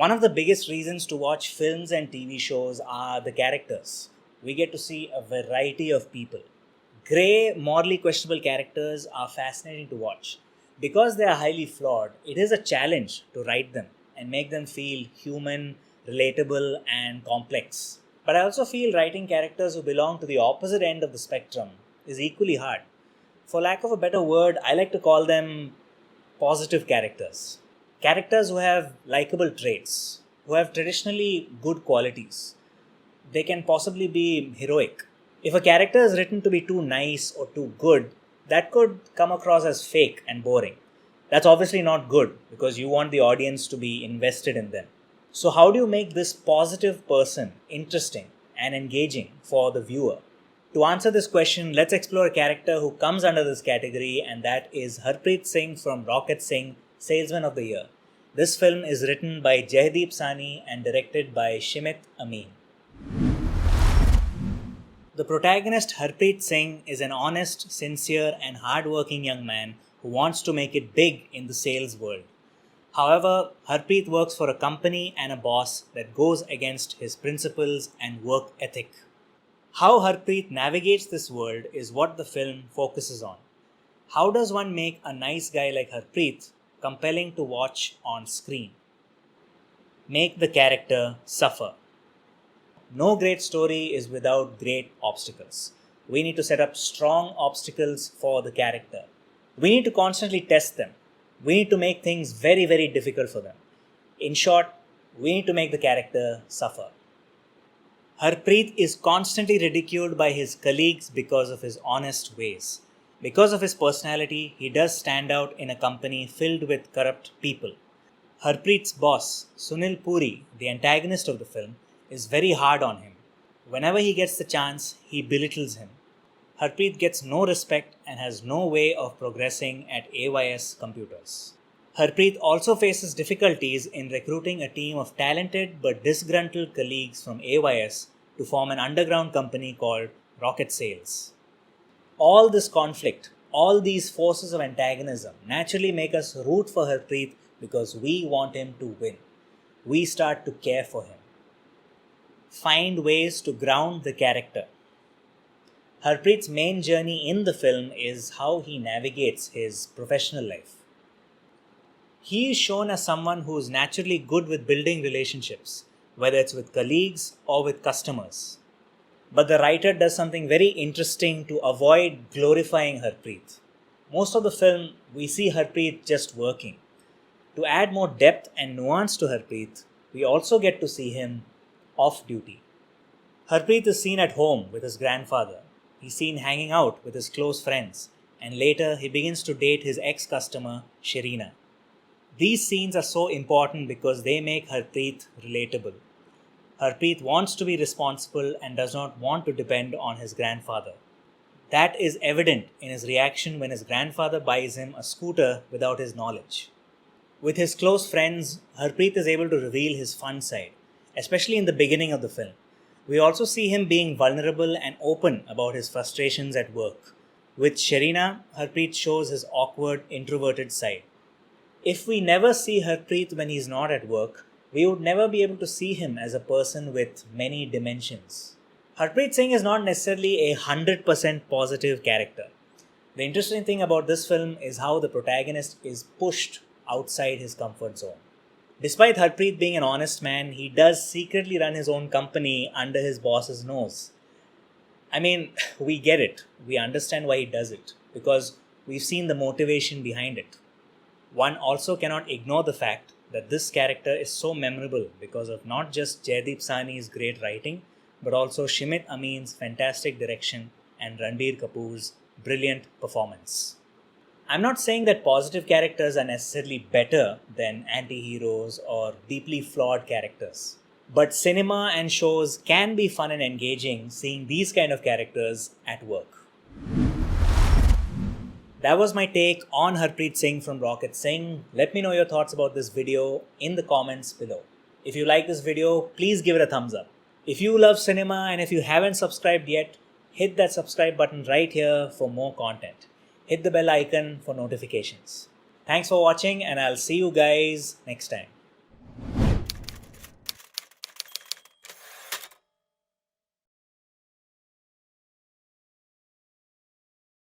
One of the biggest reasons to watch films and TV shows are the characters. We get to see a variety of people. Grey, morally questionable characters are fascinating to watch. Because they are highly flawed, it is a challenge to write them and make them feel human, relatable, and complex. But I also feel writing characters who belong to the opposite end of the spectrum is equally hard. For lack of a better word, I like to call them positive characters. Characters who have likable traits, who have traditionally good qualities. They can possibly be heroic. If a character is written to be too nice or too good, that could come across as fake and boring. That's obviously not good because you want the audience to be invested in them. So, how do you make this positive person interesting and engaging for the viewer? To answer this question, let's explore a character who comes under this category, and that is Harpreet Singh from Rocket Singh, Salesman of the Year. This film is written by Jaideep Sani and directed by Shimit Amin. The protagonist Harpreet Singh is an honest, sincere, and hard-working young man who wants to make it big in the sales world. However, Harpreet works for a company and a boss that goes against his principles and work ethic. How Harpreet navigates this world is what the film focuses on. How does one make a nice guy like Harpreet compelling to watch on screen? Make the character suffer. No great story is without great obstacles. We need to set up strong obstacles for the character. We need to constantly test them. We need to make things very, very difficult for them. In short, we need to make the character suffer. Harpreet is constantly ridiculed by his colleagues because of his honest ways. Because of his personality, he does stand out in a company filled with corrupt people. Harpreet's boss, Sunil Puri, the antagonist of the film, is very hard on him. Whenever he gets the chance, he belittles him. Harpreet gets no respect and has no way of progressing at AYS Computers. Harpreet also faces difficulties in recruiting a team of talented but disgruntled colleagues from AYS to form an underground company called Rocket Sales. All this conflict, all these forces of antagonism naturally make us root for Harpreet because we want him to win. We start to care for him. Find ways to ground the character. Harpreet's main journey in the film is how he navigates his professional life. He is shown as someone who is naturally good with building relationships, whether it's with colleagues or with customers. But the writer does something very interesting to avoid glorifying Harpreet. Most of the film, we see Harpreet just working. To add more depth and nuance to Harpreet, we also get to see him off duty. Harpreet is seen at home with his grandfather. He's seen hanging out with his close friends, and later he begins to date his ex-customer, Sherina. These scenes are so important because they make Harpreet relatable. Harpreet wants to be responsible and does not want to depend on his grandfather. That is evident in his reaction when his grandfather buys him a scooter without his knowledge. With his close friends, Harpreet is able to reveal his fun side, especially in the beginning of the film. We also see him being vulnerable and open about his frustrations at work. With Sherina, Harpreet shows his awkward, introverted side. If we never see Harpreet when he's not at work, we would never be able to see him as a person with many dimensions. Harpreet Singh is not necessarily a 100% positive character. The interesting thing about this film is how the protagonist is pushed outside his comfort zone. Despite Harpreet being an honest man, he does secretly run his own company under his boss's nose. I mean, we get it. We understand why he does it because we've seen the motivation behind it. One also cannot ignore the fact that this character is so memorable because of not just Jaideep Sani's great writing, but also Shimit Amin's fantastic direction and Ranbir Kapoor's brilliant performance. I'm not saying that positive characters are necessarily better than anti-heroes or deeply flawed characters. But cinema and shows can be fun and engaging seeing these kind of characters at work. That was my take on Harpreet Singh from Rocket Singh. Let me know your thoughts about this video in the comments below. If you like this video, please give it a thumbs up. If you love cinema and if you haven't subscribed yet, hit that subscribe button right here for more content. Hit the bell icon for notifications. Thanks for watching and I'll see you guys next time.